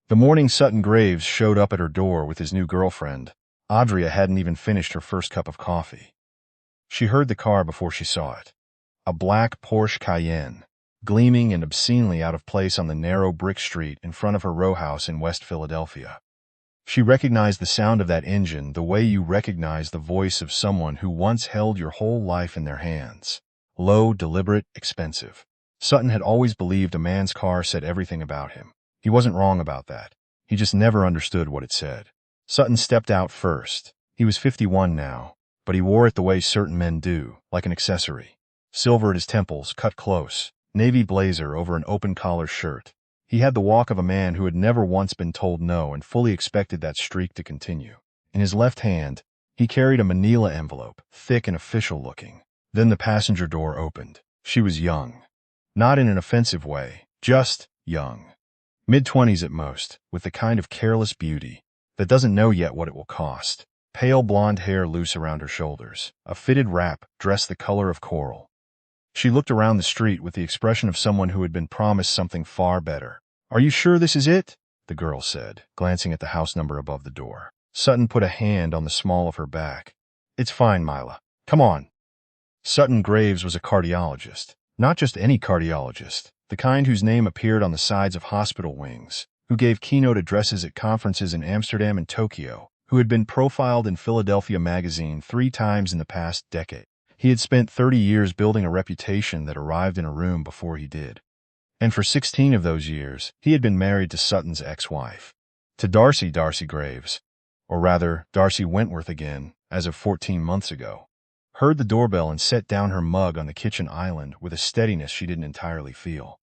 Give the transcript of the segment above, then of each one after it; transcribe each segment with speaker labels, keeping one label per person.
Speaker 1: The morning Sutton Graves showed up at her door with his new girlfriend, Audrey hadn't even finished her first cup of coffee. She heard the car before she saw it. A black Porsche Cayenne, gleaming and obscenely out of place on the narrow brick street in front of her row house in West Philadelphia. She recognized the sound of that engine the way you recognize the voice of someone who once held your whole life in their hands. Low, deliberate, expensive. Sutton had always believed a man's car said everything about him. He wasn't wrong about that. He just never understood what it said. Sutton stepped out first. He was 51 now, but he wore it the way certain men do, like an accessory. Silver at his temples, cut close, navy blazer over an open-collar shirt. He had the walk of a man who had never once been told no and fully expected that streak to continue. In his left hand, he carried a manila envelope, thick and official-looking. Then the passenger door opened. She was young. Not in an offensive way, just young. Mid-20s at most, with the kind of careless beauty that doesn't know yet what it will cost. Pale blonde hair loose around her shoulders, a fitted wrap dressed the color of coral. She looked around the street with the expression of someone who had been promised something far better. "Are you sure this is it?" the girl said, glancing at the house number above the door. Sutton put a hand on the small of her back. "It's fine, Mila. Come on." Sutton Graves was a cardiologist. Not just any cardiologist, the kind whose name appeared on the sides of hospital wings, who gave keynote addresses at conferences in Amsterdam and Tokyo, who had been profiled in Philadelphia Magazine 3 times in the past decade. He had spent 30 years building a reputation that arrived in a room before he did. And for 16 of those years, he had been married to Sutton's ex-wife, to Darcy Graves, or rather, Darcy Wentworth again, as of 14 months ago. Heard the doorbell and set down her mug on the kitchen island with a steadiness she didn't entirely feel.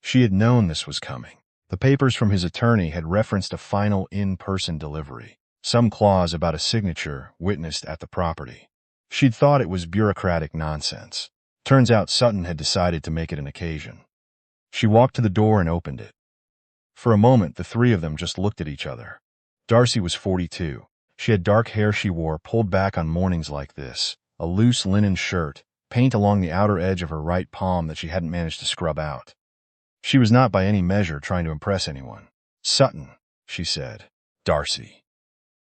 Speaker 1: She had known this was coming. The papers from his attorney had referenced a final in-person delivery, some clause about a signature witnessed at the property. She'd thought it was bureaucratic nonsense. Turns out Sutton had decided to make it an occasion. She walked to the door and opened it. For a moment, the three of them just looked at each other. Darcy was 42. She had dark hair she wore pulled back on mornings like this, a loose linen shirt, paint along the outer edge of her right palm that she hadn't managed to scrub out. She was not by any measure trying to impress anyone. "Sutton," she said. "Darcy."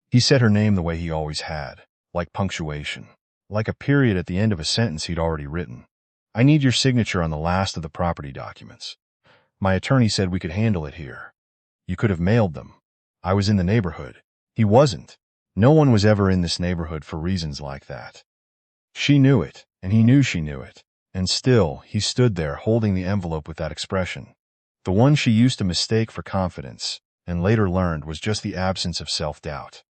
Speaker 1: He said her name the way he always had, like punctuation, like a period at the end of a sentence he'd already written. "I need your signature on the last of the property documents. My attorney said we could handle it here. You could have mailed them. I was in the neighborhood." He wasn't. No one was ever in this neighborhood for reasons like that. She knew it, and he knew she knew it. And still, he stood there holding the envelope with that expression. The one she used to mistake for confidence, and later learned was just the absence of self-doubt.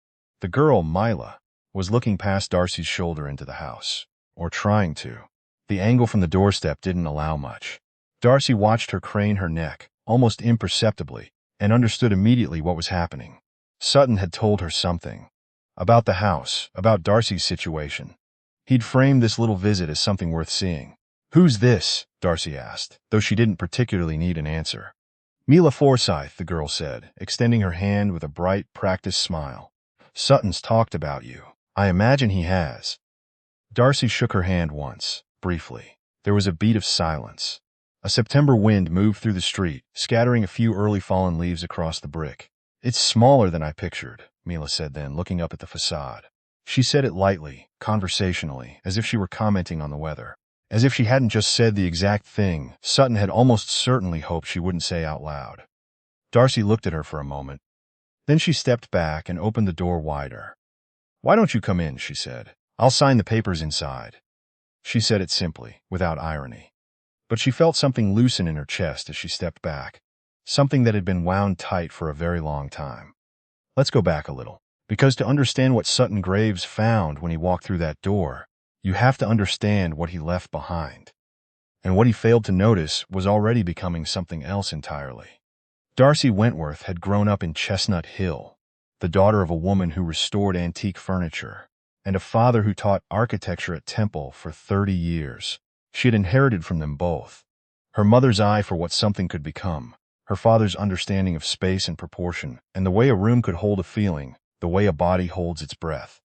Speaker 1: The girl, Mila, was looking past Darcy's shoulder into the house. Or trying to. The angle from the doorstep didn't allow much. Darcy watched her crane her neck, almost imperceptibly, and understood immediately what was happening. Sutton had told her something. About the house, about Darcy's situation. He'd framed this little visit as something worth seeing. "Who's this?" Darcy asked, though she didn't particularly need an answer. "Mila Forsythe," the girl said, extending her hand with a bright, practiced smile. "Sutton's talked about you. I imagine he has." Darcy shook her hand once, briefly. There was a beat of silence. A September wind moved through the street, scattering a few early fallen leaves across the brick. "It's smaller than I pictured," Mila said then, looking up at the facade. She said it lightly, conversationally, as if she were commenting on the weather. As if she hadn't just said the exact thing Sutton had almost certainly hoped she wouldn't say out loud. Darcy looked at her for a moment. Then she stepped back and opened the door wider. "Why don't you come in?" she said. "I'll sign the papers inside." She said it simply, without irony. But she felt something loosen in her chest as she stepped back, something that had been wound tight for a very long time. Let's go back a little. Because to understand what Sutton Graves found when he walked through that door, you have to understand what he left behind. And what he failed to notice was already becoming something else entirely. Darcy Wentworth had grown up in Chestnut Hill, the daughter of a woman who restored antique furniture, and a father who taught architecture at Temple for 30 years. She had inherited from them both. Her mother's eye for what something could become, her father's understanding of space and proportion, and the way a room could hold a feeling, the way a body holds its breath.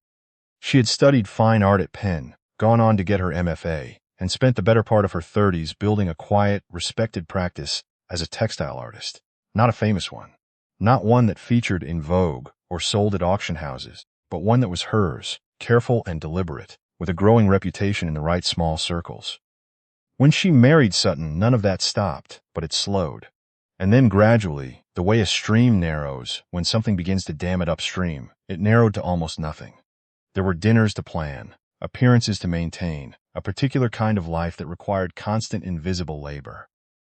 Speaker 1: She had studied fine art at Penn, gone on to get her MFA, and spent the better part of her 30s building a quiet, respected practice as a textile artist. Not a famous one. Not one that featured in Vogue or sold at auction houses, but one that was hers, careful and deliberate, with a growing reputation in the right small circles. When she married Sutton, none of that stopped, but it slowed. And then gradually, the way a stream narrows when something begins to dam it upstream, it narrowed to almost nothing. There were dinners to plan, appearances to maintain, a particular kind of life that required constant invisible labor.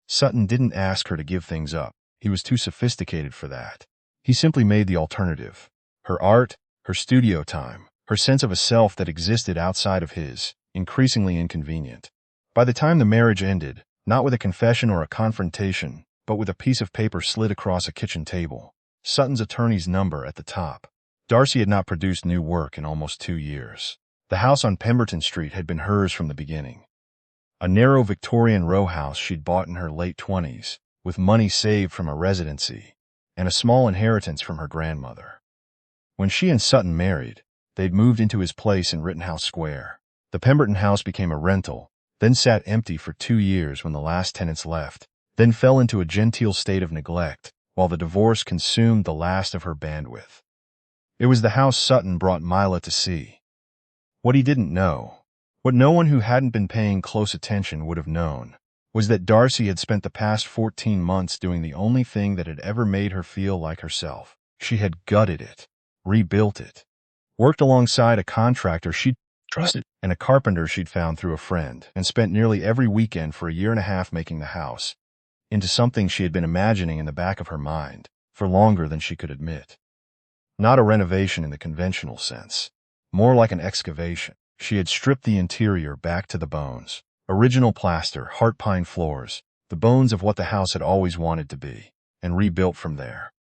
Speaker 1: Sutton didn't ask her to give things up. He was too sophisticated for that. He simply made the alternative. Her art, her studio time, her sense of a self that existed outside of his, increasingly inconvenient. By the time the marriage ended, not with a confession or a confrontation, but with a piece of paper slid across a kitchen table, Sutton's attorney's number at the top. Darcy had not produced new work in almost 2 years. The house on Pemberton Street had been hers from the beginning. A narrow Victorian row house she'd bought in her late 20s, with money saved from a residency, and a small inheritance from her grandmother. When she and Sutton married, they'd moved into his place in Rittenhouse Square. The Pemberton house became a rental, then sat empty for 2 years when the last tenants left, then fell into a genteel state of neglect, while the divorce consumed the last of her bandwidth. It was the house Sutton brought Mila to see. What he didn't know, what no one who hadn't been paying close attention would have known, was that Darcy had spent the past 14 months doing the only thing that had ever made her feel like herself. She had gutted it, rebuilt it, worked alongside a contractor she'd trusted and a carpenter she'd found through a friend, and spent nearly every weekend for a year and a half making the house into something she had been imagining in the back of her mind for longer than she could admit. Not a renovation in the conventional sense, more like an excavation. She had stripped the interior back to the bones. Original plaster, heart pine floors, the bones of what the house had always wanted to be, and rebuilt from there.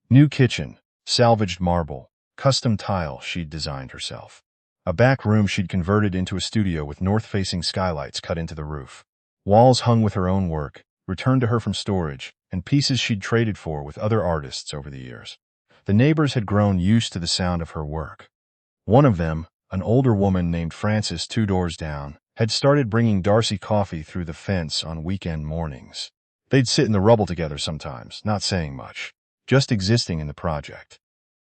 Speaker 1: New kitchen, salvaged marble, custom tile she'd designed herself. A back room she'd converted into a studio with north-facing skylights cut into the roof. Walls hung with her own work, returned to her from storage, and pieces she'd traded for with other artists over the years. The neighbors had grown used to the sound of her work. One of them, an older woman named Frances 2 doors down, had started bringing Darcy coffee through the fence on weekend mornings. They'd sit in the rubble together sometimes, not saying much, just existing in the project.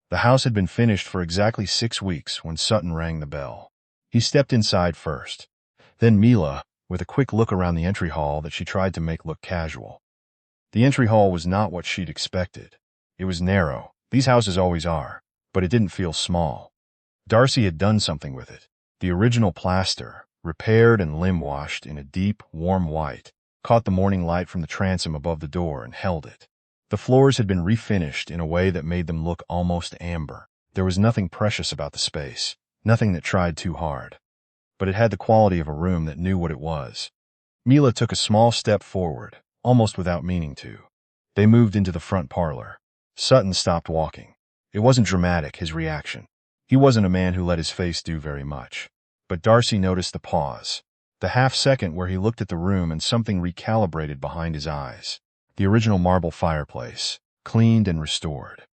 Speaker 1: The house had been finished for exactly 6 weeks when Sutton rang the bell. He stepped inside first. Then Mila, with a quick look around the entry hall that she tried to make look casual. The entry hall was not what she'd expected. It was narrow. These houses always are, but it didn't feel small. Darcy had done something with it. The original plaster, repaired and limb-washed in a deep, warm white, caught the morning light from the transom above the door and held it. The floors had been refinished in a way that made them look almost amber. There was nothing precious about the space, nothing that tried too hard. But it had the quality of a room that knew what it was. Mila took a small step forward, almost without meaning to. They moved into the front parlor. Sutton stopped walking. It wasn't dramatic, his reaction. He wasn't a man who let his face do very much. But Darcy noticed the pause, the half-second where he looked at the room and something recalibrated behind his eyes. The original marble fireplace, cleaned and restored.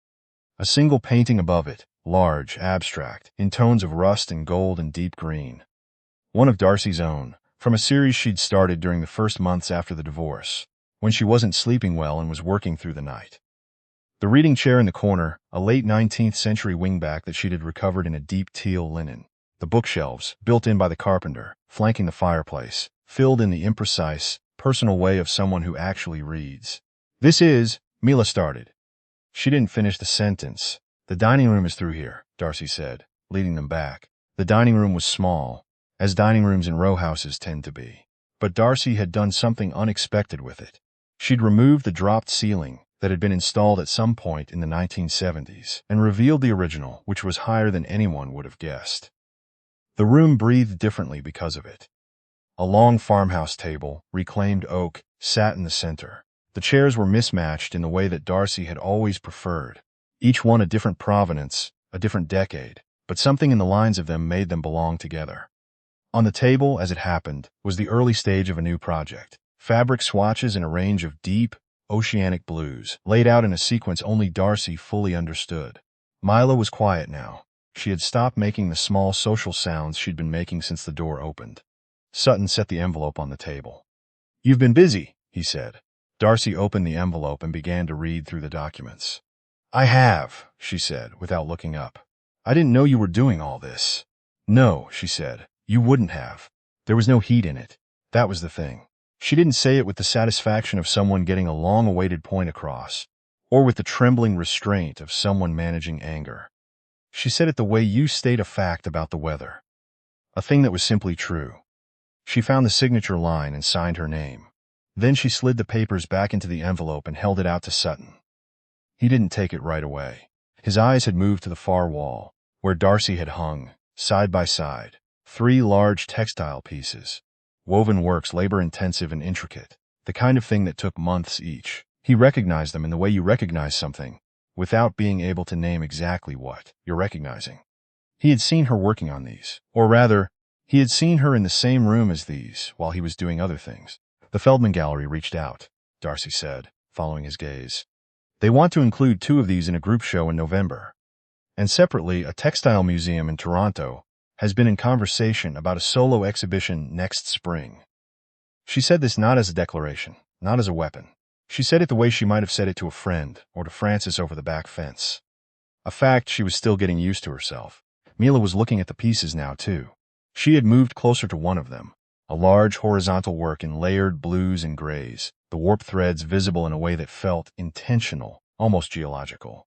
Speaker 1: A single painting above it, large, abstract, in tones of rust and gold and deep green. One of Darcy's own, from a series she'd started during the first months after the divorce, when she wasn't sleeping well and was working through the night. The reading chair in the corner, a late 19th century wingback that she'd recovered in a deep teal linen. The bookshelves, built in by the carpenter, flanking the fireplace, filled in the imprecise, personal way of someone who actually reads. This is, Mila started. She didn't finish the sentence. The dining room is through here, Darcy said, leading them back. The dining room was small, as dining rooms in row houses tend to be. But Darcy had done something unexpected with it. She'd removed the dropped ceiling that had been installed at some point in the 1970s and revealed the original, which was higher than anyone would have guessed. The room breathed differently because of it. A long farmhouse table, reclaimed oak, sat in the center. The chairs were mismatched in the way that Darcy had always preferred, each one a different provenance, a different decade, but something in the lines of them made them belong together. On the table, as it happened, was the early stage of a new project. Fabric swatches in a range of deep, oceanic blues, laid out in a sequence only Darcy fully understood. Mila was quiet now. She had stopped making the small social sounds she'd been making since the door opened. Sutton set the envelope on the table. "You've been busy," he said. Darcy opened the envelope and began to read through the documents. I have, she said, without looking up. I didn't know you were doing all this. No, she said, you wouldn't have. There was no heat in it. That was the thing. She didn't say it with the satisfaction of someone getting a long-awaited point across, or with the trembling restraint of someone managing anger. She said it the way you state a fact about the weather. A thing that was simply true. She found the signature line and signed her name. Then she slid the papers back into the envelope and held it out to Sutton. He didn't take it right away. His eyes had moved to the far wall, where Darcy had hung, side by side, 3 large textile pieces. Woven works, labor-intensive and intricate, the kind of thing that took months each. He recognized them in the way you recognize something, without being able to name exactly what you're recognizing. He had seen her working on these, or rather, he had seen her in the same room as these while he was doing other things. The Feldman Gallery reached out, Darcy said, following his gaze. They want to include 2 of these in a group show in November. And separately, a textile museum in Toronto has been in conversation about a solo exhibition next spring. She said this not as a declaration, not as a weapon. She said it the way she might have said it to a friend or to Francis over the back fence. A fact she was still getting used to herself. Mila was looking at the pieces now, too. She had moved closer to one of them, a large horizontal work in layered blues and grays, the warp threads visible in a way that felt intentional, almost geological.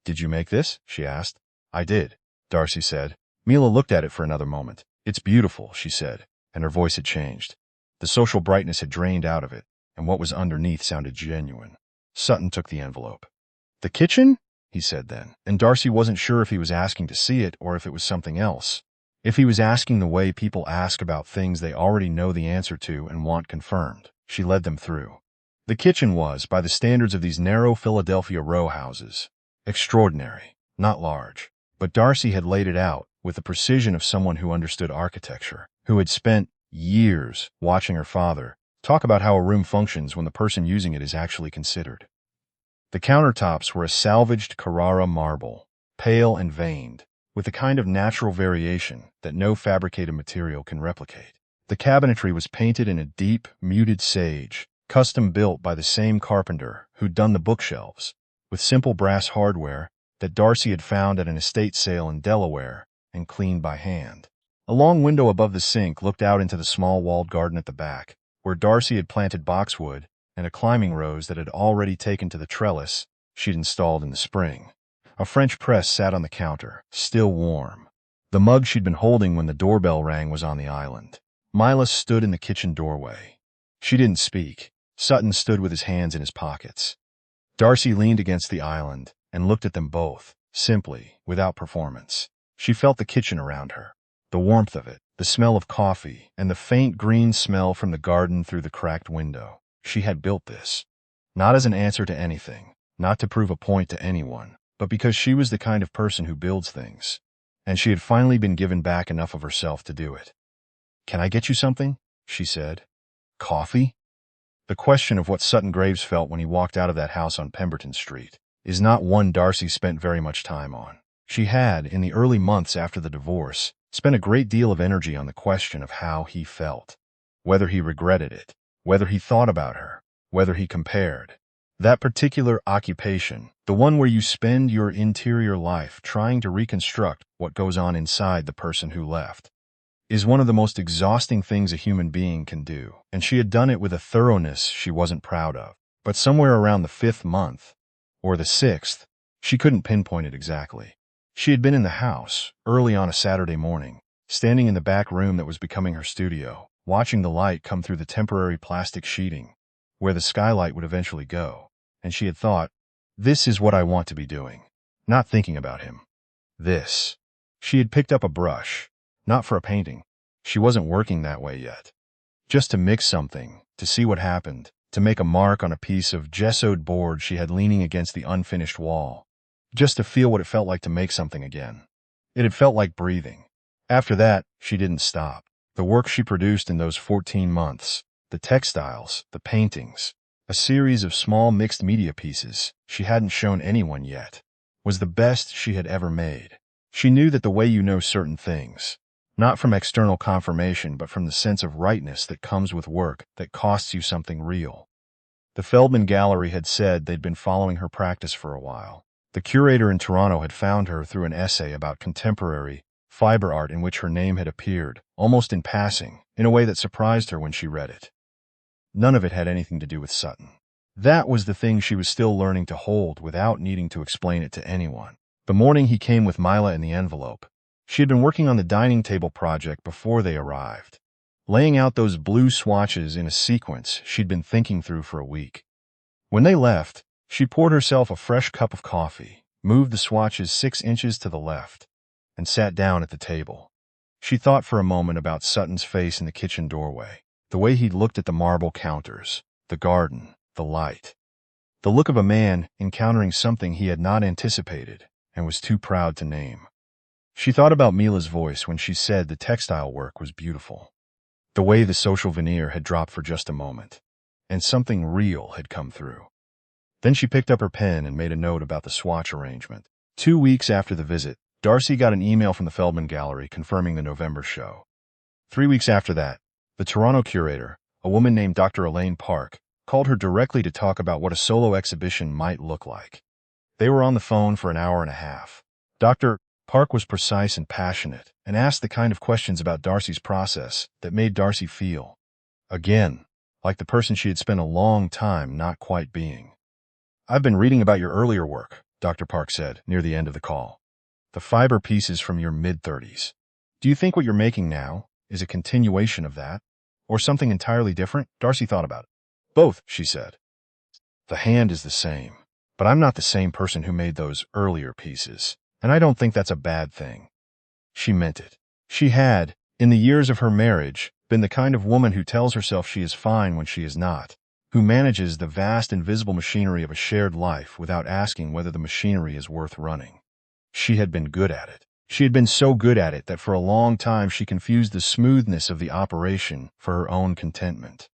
Speaker 1: Did you make this? She asked. I did, Darcy said. Mila looked at it for another moment. It's beautiful, she said, and her voice had changed. The social brightness had drained out of it, and what was underneath sounded genuine. Sutton took the envelope. The kitchen? He said then, and Darcy wasn't sure if he was asking to see it or if it was something else. If he was asking the way people ask about things they already know the answer to and want confirmed. She led them through. The kitchen was, by the standards of these narrow Philadelphia row houses, extraordinary, not large. But Darcy had laid it out with the precision of someone who understood architecture, who had spent years watching her father talk about how a room functions when the person using it is actually considered. The countertops were a salvaged Carrara marble, pale and veined, with the kind of natural variation that no fabricated material can replicate. The cabinetry was painted in a deep, muted sage, custom built by the same carpenter who'd done the bookshelves, with simple brass hardware that Darcy had found at an estate sale in Delaware and cleaned by hand. A long window above the sink looked out into the small walled garden at the back, where Darcy had planted boxwood and a climbing rose that had already taken to the trellis she'd installed in the spring. A French press sat on the counter, still warm. The mug she'd been holding when the doorbell rang was on the island. Mila stood in the kitchen doorway. She didn't speak. Sutton stood with his hands in his pockets. Darcy leaned against the island and looked at them both, simply, without performance. She felt the kitchen around her, the warmth of it, the smell of coffee, and the faint green smell from the garden through the cracked window. She had built this, not as an answer to anything, not to prove a point to anyone, but because she was the kind of person who builds things, and she had finally been given back enough of herself to do it. Can I get you something? She said. Coffee? The question of what Sutton Graves felt when he walked out of that house on Pemberton Street is not one Darcy spent very much time on. She had, in the early months after the divorce, spent a great deal of energy on the question of how he felt, whether he regretted it, whether he thought about her, whether he compared. That particular occupation, the one where you spend your interior life trying to reconstruct what goes on inside the person who left, is one of the most exhausting things a human being can do, and she had done it with a thoroughness she wasn't proud of. But somewhere around the 5th month, or the 6th, she couldn't pinpoint it exactly. She had been in the house, early on a Saturday morning, standing in the back room that was becoming her studio, watching the light come through the temporary plastic sheeting, where the skylight would eventually go, and she had thought, this is what I want to be doing, not thinking about him. This. She had picked up a brush, not for a painting. She wasn't working that way yet. Just to mix something, to see what happened, to make a mark on a piece of gessoed board she had leaning against the unfinished wall. Just to feel what it felt like to make something again. It had felt like breathing. After that, she didn't stop. The work she produced in those 14 months, the textiles, the paintings, a series of small mixed media pieces she hadn't shown anyone yet, was the best she had ever made. She knew that the way you know certain things, not from external confirmation but from the sense of rightness that comes with work that costs you something real. The Feldman Gallery had said they'd been following her practice for a while. The curator in Toronto had found her through an essay about contemporary fiber art in which her name had appeared, almost in passing, in a way that surprised her when she read it. None of it had anything to do with Sutton. That was the thing she was still learning to hold without needing to explain it to anyone. The morning he came with Mila in the envelope, she had been working on the dining table project before they arrived, laying out those blue swatches in a sequence she'd been thinking through for a week. When they left, she poured herself a fresh cup of coffee, moved the swatches 6 inches to the left, and sat down at the table. She thought for a moment about Sutton's face in the kitchen doorway, the way he'd looked at the marble counters, the garden, the light. The look of a man encountering something he had not anticipated and was too proud to name. She thought about Mila's voice when she said the textile work was beautiful. The way the social veneer had dropped for just a moment, and something real had come through. Then she picked up her pen and made a note about the swatch arrangement. 2 weeks after the visit, Darcy got an email from the Feldman Gallery confirming the November show. 3 weeks after that, the Toronto curator, a woman named Dr. Elaine Park, called her directly to talk about what a solo exhibition might look like. They were on the phone for an hour and a half. Dr. Park was precise and passionate, and asked the kind of questions about Darcy's process that made Darcy feel, again, like the person she had spent a long time not quite being. "I've been reading about your earlier work," Dr. Park said near the end of the call. "The fiber pieces from your mid-30s. Do you think what you're making now is a continuation of that? Or something entirely different?" Darcy thought about it. "Both," she said. "The hand is the same, but I'm not the same person who made those earlier pieces, and I don't think that's a bad thing." She meant it. She had, in the years of her marriage, been the kind of woman who tells herself she is fine when she is not, who manages the vast invisible machinery of a shared life without asking whether the machinery is worth running. She had been good at it. She had been so good at it that for a long time she confused the smoothness of the operation for her own contentment.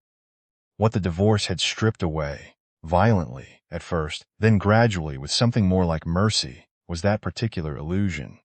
Speaker 1: What the divorce had stripped away, violently at first, then gradually with something more like mercy, was that particular illusion.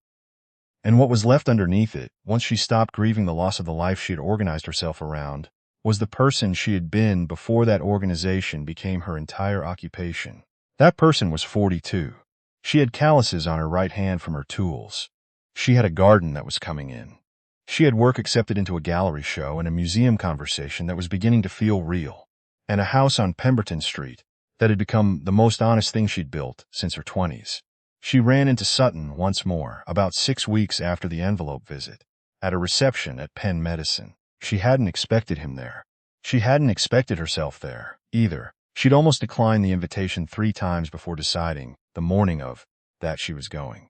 Speaker 1: And what was left underneath it, once she stopped grieving the loss of the life she had organized herself around, was the person she had been before that organization became her entire occupation. That person was 42. She had calluses on her right hand from her tools. She had a garden that was coming in. She had work accepted into a gallery show and a museum conversation that was beginning to feel real, and a house on Pemberton Street that had become the most honest thing she'd built since her 20s. She ran into Sutton once more, about 6 weeks after the envelope visit, at a reception at Penn Medicine. She hadn't expected him there. She hadn't expected herself there, either. She'd almost declined the invitation 3 times before deciding, the morning of, that she was going.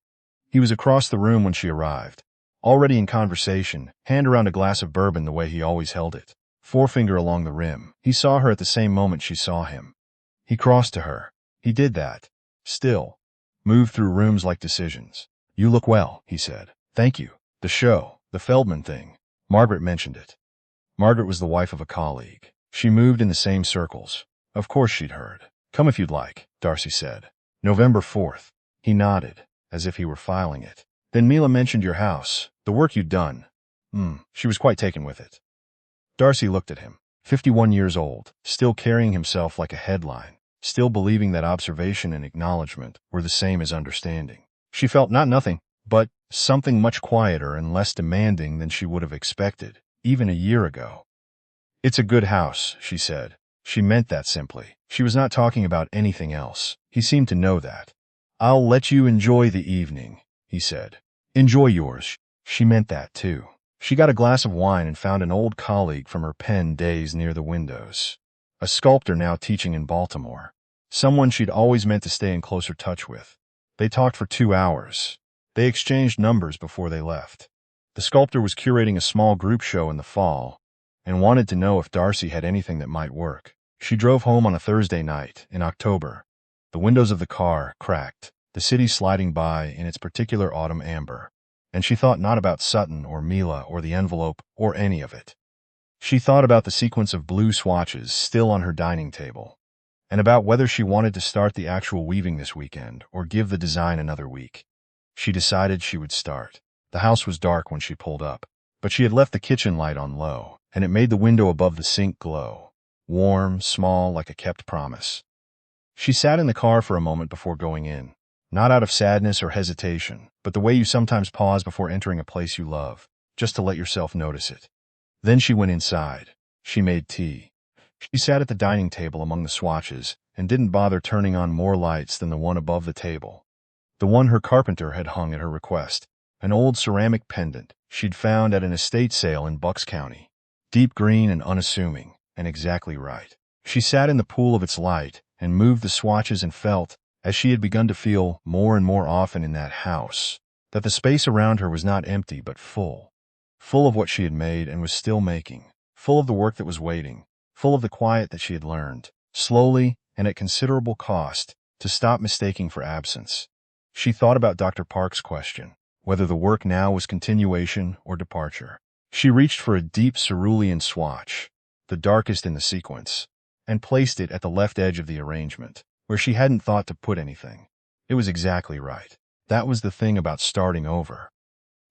Speaker 1: He was across the room when she arrived, already in conversation, hand around a glass of bourbon the way he always held it, forefinger along the rim. He saw her at the same moment she saw him. He crossed to her. He did that. Still. Moved through rooms like decisions. "You look well," he said. "Thank you. The show, the Feldman thing. Margaret mentioned it." Margaret was the wife of a colleague. She moved in the same circles. Of course she'd heard. "Come if you'd like," Darcy said. "November 4th. He nodded, as if he were filing it. "Then Mila mentioned your house, the work you'd done. She was quite taken with it." Darcy looked at him. 51 years old, still carrying himself like a headline, still believing that observation and acknowledgement were the same as understanding. She felt not nothing, but something much quieter and less demanding than she would have expected, even a year ago. "It's a good house," she said. She meant that simply. She was not talking about anything else. He seemed to know that. "I'll let you enjoy the evening," he said. "Enjoy yours." She meant that, too. She got a glass of wine and found an old colleague from her Penn days near the windows. A sculptor now teaching in Baltimore. Someone she'd always meant to stay in closer touch with. They talked for 2 hours. They exchanged numbers before they left. The sculptor was curating a small group show in the fall and wanted to know if Darcy had anything that might work. She drove home on a Thursday night in October. The windows of the car cracked, the city sliding by in its particular autumn amber. And she thought not about Sutton or Mila or the envelope or any of it. She thought about the sequence of blue swatches still on her dining table, and about whether she wanted to start the actual weaving this weekend or give the design another week. She decided she would start. The house was dark when she pulled up, but she had left the kitchen light on low, and it made the window above the sink glow, warm, small, like a kept promise. She sat in the car for a moment before going in, Not out of sadness or hesitation, but the way you sometimes pause before entering a place you love, just to let yourself notice it. Then she went inside. She made tea. She sat at the dining table among the swatches and didn't bother turning on more lights than the one above the table. The one her carpenter had hung at her request, an old ceramic pendant she'd found at an estate sale in Bucks County. Deep green and unassuming, and exactly right. She sat in the pool of its light and moved the swatches and felt, as she had begun to feel more and more often in that house, that the space around her was not empty but full. Full of what she had made and was still making, full of the work that was waiting, full of the quiet that she had learned, slowly and at considerable cost, to stop mistaking for absence. She thought about Dr. Park's question, whether the work now was continuation or departure. She reached for a deep cerulean swatch, the darkest in the sequence, and placed it at the left edge of the arrangement, where she hadn't thought to put anything. It was exactly right. That was the thing about starting over.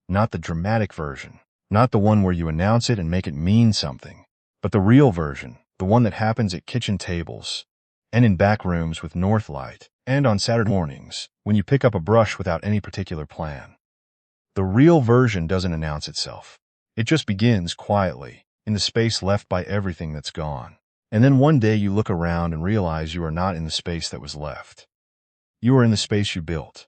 Speaker 1: Not the dramatic version, not the one where you announce it and make it mean something, but the real version, the one that happens at kitchen tables, and in back rooms with north light, and on Saturday mornings, when you pick up a brush without any particular plan. The real version doesn't announce itself. It just begins quietly, in the space left by everything that's gone. And then one day you look around and realize you are not in the space that was left. You are in the space you built,